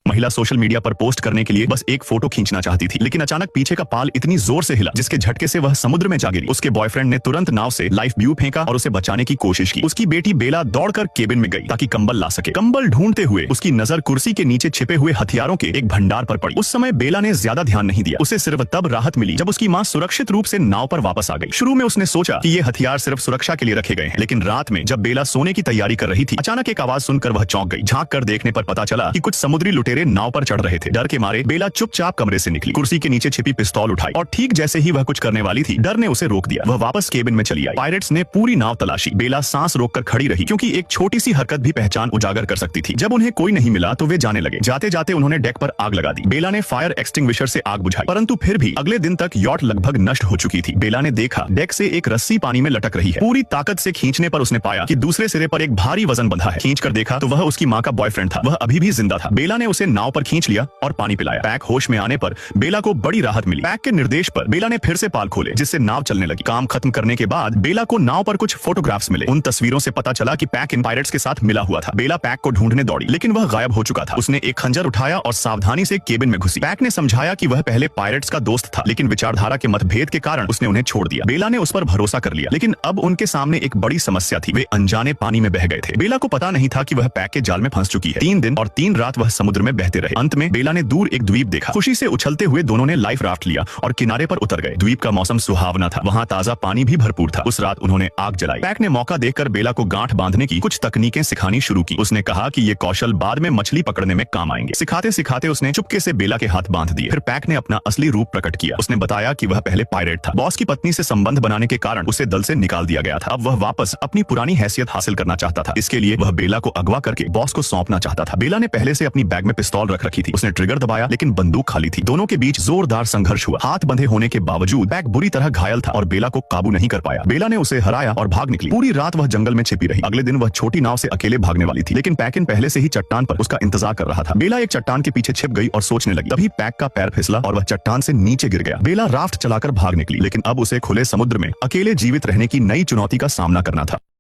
महिला social media पर post करने के लिए बस एक फोटो खींचना चाहती थी, लेकिन अचानक पीछे का पाल इतनी जोर से हिला जिसके झटके से वह समुद्र में जा गिरी। उसके बॉयफ्रेंड ने तुरंत नाव से लाइफ ब्यू फेंका और उसे बचाने की कोशिश की। उसकी बेटी बेला दौड़कर केबिन में गई ताकि कंबल ला सके। कंबल ढूंढते हुए उसकी नजर कुर्सी के नीचे छिपे हुए हथियारों के एक भंडार पर पड़ी। उस समय बेला ने ज्यादा ध्यान नहीं दिया। उसे सिर्फ तब राहत मिली जब उसकी मां सुरक्षित रूप से नाव पर वापस आ गई। शुरू में उसने सोचा कि ये हथियार सिर्फ सुरक्षा के लिए रखे गए हैं, लेकिन रात में जब बेला सोने की तैयारी कर रही थी, अचानक एक आवाज सुनकर वह चौंक गई। झांक कर देखने पर पता चला कि कुछ समुद्री लुटेरे नाव पर चढ़ रहे थे। डर के मारे बेला चुपचाप कमरे से निकली, कुर्सी के नीचे छिपी पिस्तौल उठाई और ठीक जैसे ही वह कुछ करने वाली थी, डर ने उसे रोक दिया। वह वापस केबिन में चली आई। पायरेट्स ने पूरी नाव तलाशी। बेला सांस रोककर खड़ी रही क्योंकि एक छोटी सी हरकत भी पहचान उजागर कर सकती थी। जब उन्हें कोई नहीं मिला तो वे जाने लगे। जाते जाते उन्होंने डेक पर आग लगा दी। बेला ने फायर एक्सटिंग्विशर से आग बुझाई, परंतु फिर भी अगले दिन तक यॉट लगभग नष्ट हो चुकी थी। बेला ने देखा डेक से एक रस्सी पानी में लटक रही है। पूरी ताकत से खींचने पर उसने पाया कि दूसरे सिरे पर एक भारी वजन बंधा है। खींच कर देखा तो वह उसकी मां का बॉयफ्रेंड था। वह अभी भी जिंदा था। बेला ने उसे नाव पर खींच लिया और पानी पिलाया। पैक होश में आने पर बेला को बड़ी राहत मिली। पैक के निर्देश पर बेला ने फिर से पाल खोले, जिससे नाव चलने लगी। काम खत्म करने के बाद बेला को नाव पर कुछ फोटोग्राफ्स मिले। उन तस्वीरों से पता चला कि पैक इन पायरेट्स के साथ मिला हुआ था। बेला पैक को ढूंढने दौड़ी, लेकिन वह गायब हो चुका था। उसने एक खंजर उठाया और सावधानी से केबिन में घुसी। पैक ने समझाया कि वह पहले पायरेट्स का दोस्त था, लेकिन विचारधारा के मतभेद के कारण उसने उन्हें छोड़ दिया। बेला ने उस पर भरोसा कर लिया, लेकिन अब उनके सामने एक बड़ी समस्या थी। वे अनजाने पानी में बह गए थे। बेला को पता नहीं था कि वह पैक के जाल में फंस चुकी है। 3 दिन और 3 रात वह समुद्र में बहते रहे। अंत में बेला ने दूर एक द्वीप देखा। खुशी से उछलते हुए दोनों ने लाइफ राफ्ट लिया और किनारे पर उतर गए। द्वीप का मौसम सुहावना था। वहाँ ताजा पानी भी भरपूर था। उस रात उन्होंने आग जलाई। पैक ने मौका देखकर बेला को गांठ बांधने की कुछ तकनीकें सिखानी शुरू की। उसने कहा कि ये कौशल बाद में मछली पकड़ने में काम आएंगे। सिखाते सिखाते उसने चुपके से बेला के हाथ बांध दिए। फिर पैक ने अपना असली रूप प्रकट किया। उसने बताया कि वह पहले पायरेट था। बॉस की पत्नी से संबंध बनाने के कारण उसे दल से निकाल दिया गया था। अब वह वापस अपनी पुरानी हैसियत हासिल करना चाहता था। इसके लिए वह बेला को अगवा करके बॉस को सौंपना चाहता था। बेला ने पहले से अपनी बैग में पिस्तौल रख रखी थी। उसने ट्रिगर दबाया, लेकिन बंदूक खाली थी। दोनों के बीच जोरदार संघर्ष हुआ। हाथ बंधे होने के बावजूद पैक बुरी तरह घायल था और बेला को काबू नहीं कर पाया। बेला ने उसे हराया और भाग निकली। पूरी रात वह जंगल में छिपी रही। अगले दिन वह छोटी नाव से अकेले भागने वाली थी, लेकिन पैकिन पहले से ही चट्टान पर उसका इंतजार कर रहा था। बेला एक चट्टान के पीछे छिप गई और सोचने लगी। तभी पैक का पैर फिसला और वह चट्टान से नीचे गिर गया। बेला राफ्ट चलाकर भाग निकली, लेकिन अब उसे खुले समुद्र में अकेले जीवित रहने की नई चुनौती का सामना करना था।